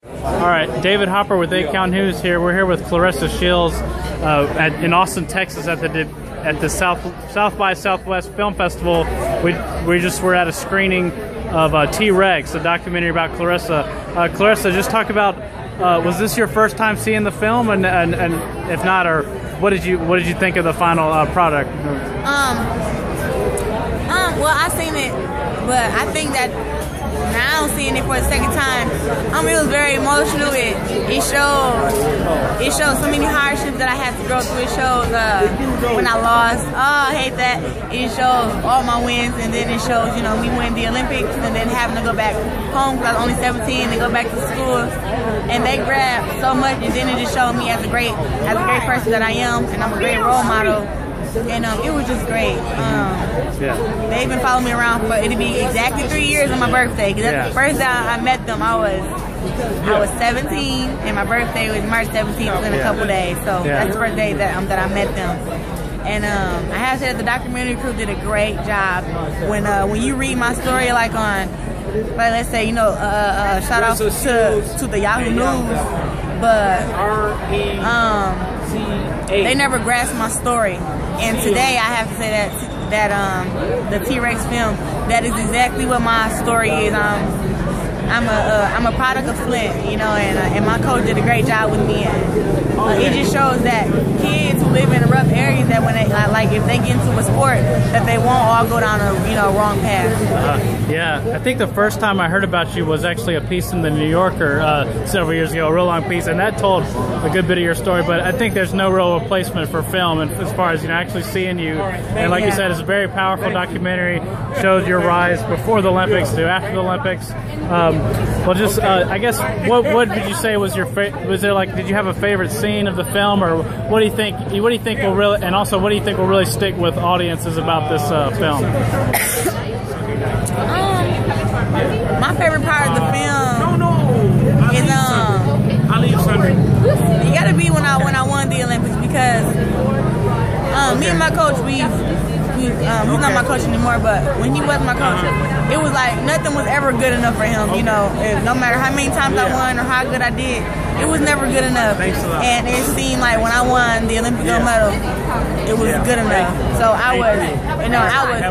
All right, David Hopper with 8 Count News here. We're here with Claressa Shields in Austin, Texas at the South by Southwest Film Festival. We just were at a screening of T-Rex, a documentary about Claressa. Claressa, just talk about, was this your first time seeing the film, and if not, or what did you think of the final product? Well, I seen it, but I think that now seeing it for the second time, it was very emotional. It showed so many hardships that I had to go through. It shows when I lost. Oh, I hate that. It shows all my wins, and then it shows, you know, me winning the Olympics and then having to go back home because I was only 17 and go back to school. And they grabbed so much, and then it just showed me as a great person that I am, and I'm a great role model. And it was just great. They've been following me around for it'll be exactly 3 years on my birthday. Cause that's the first time I met them. I was 17, and my birthday was March 17th in a couple days. So that's the first day that I met them. And I have to say that the documentary crew did a great job. When you read my story, like let's say, you know, shout out to the Yahoo News, but they never grasped my story. And today I have to say that the T-Rex film, that is exactly what my story is. I'm a product of Flint, you know, and my coach did a great job with me. And it just shows that kids who live in rough areas, that when they if they get into a sport, that they won't all go down a wrong path. Yeah, I think the first time I heard about you was actually a piece in the New Yorker several years ago, a real long piece, and that told a good bit of your story. But I think there's no real replacement for film, and as far as, you know, actually seeing you. And like you said, it's a very powerful documentary. Showed your rise before the Olympics to after the Olympics. Well, just I guess what would you say was your was there, like, did you have a favorite scene of the film, or what do you think will really, and also what do you think will really stick with audiences about this film? My favorite part of the film is you gotta be when I won the Olympics, because me and my coach, he's not my coach anymore, but when he was my coach, it was like nothing was ever good enough for him. You know, no matter how many times I won or how good I did, it was never good enough. And it seemed like when I won the Olympic gold medal, it was good enough. So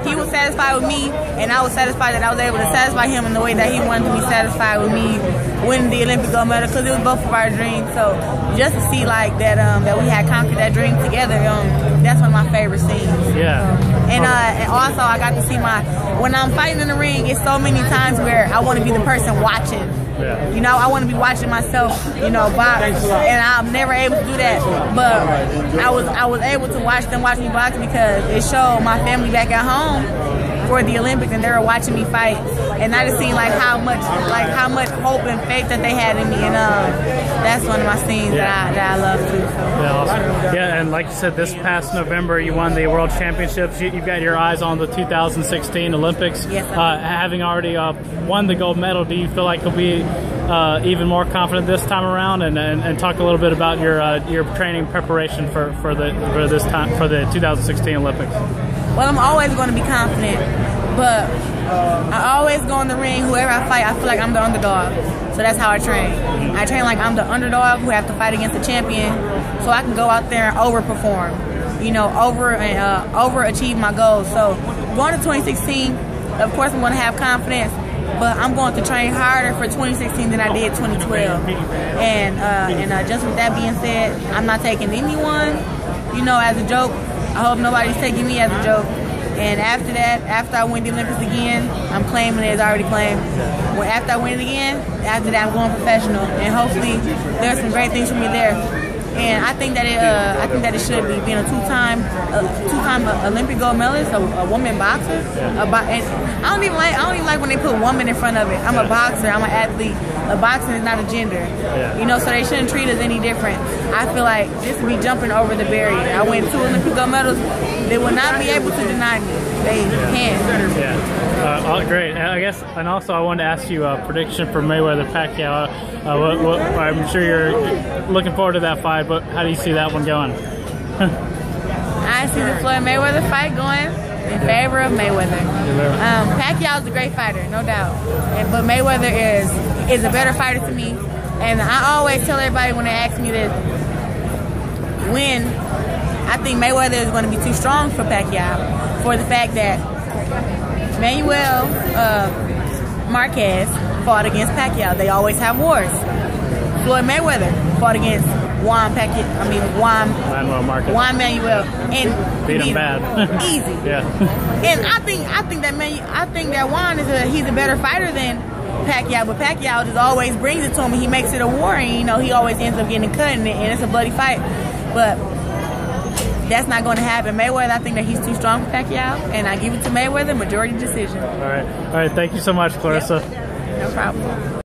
he was satisfied with me, and I was satisfied that I was able to satisfy him in the way that he wanted to be satisfied with me winning the Olympic gold medal, because it was both of our dreams. So just to see like that we had conquered that dream together, that's one of my favorite scenes. And also I got to see when I'm fighting in the ring, it's so many times where I want to be the person watching. You know, I want to be watching myself, you know, box, and I'm never able to do that. But I was able to watch me box because it showed my family back at home for the Olympics, and they were watching me fight, and I just seen how much hope and faith that they had in me, and that's one of my scenes that I love too. So. Awesome. And like you said, this past November you won the World Championships. You've got your eyes on the 2016 Olympics. Yes, having already won the gold medal, do you feel like you'll be even more confident this time around? And talk a little bit about your training preparation for the 2016 Olympics. Well, I'm always going to be confident, but I always go in the ring, whoever I fight, I feel like I'm the underdog. So that's how I train. I train like I'm the underdog who have to fight against the champion, so I can go out there and overperform, you know, overachieve my goals. So going to 2016, of course I'm going to have confidence, but I'm going to train harder for 2016 than I did 2012. And just with that being said, I'm not taking anyone, you know, as a joke. I hope nobody's taking me as a joke. And after that, after I win the Olympics again, I'm claiming it as already claimed. Well, after I win it again, after that I'm going professional, and hopefully there's some great things for me there. And I think that it should be being a two-time Olympic gold medalist, a woman boxer. And I don't even like when they put woman in front of it. I'm a boxer. I'm an athlete. A boxing is not a gender. You know, so they shouldn't treat us any different. I feel like this would be jumping over the barrier. I win 2 Olympic gold medals. They will not be able to deny me. They can. Great. I guess, and also I wanted to ask you a prediction for Mayweather-Pacquiao. I'm sure you're looking forward to that fight, but how do you see that one going? I see the Floyd Mayweather fight going in favor of Mayweather. Pacquiao is a great fighter, no doubt. But Mayweather is is a better fighter to me. And I always tell everybody when they ask me this, when I think Mayweather is going to be too strong for Pacquiao, for the fact that Manuel Marquez fought against Pacquiao. They always have wars. Floyd Mayweather fought against Juan Manuel and beat him bad. Easy. Yeah. And I think that Juan he's a better fighter than Pacquiao, but Pacquiao just always brings it to him and he makes it a war, and he always ends up getting cut in it, and it's a bloody fight. But that's not going to happen. Mayweather, I think that he's too strong for Pacquiao, and I give it to Mayweather, majority decision. All right. Thank you so much, Claressa. Yep. No problem.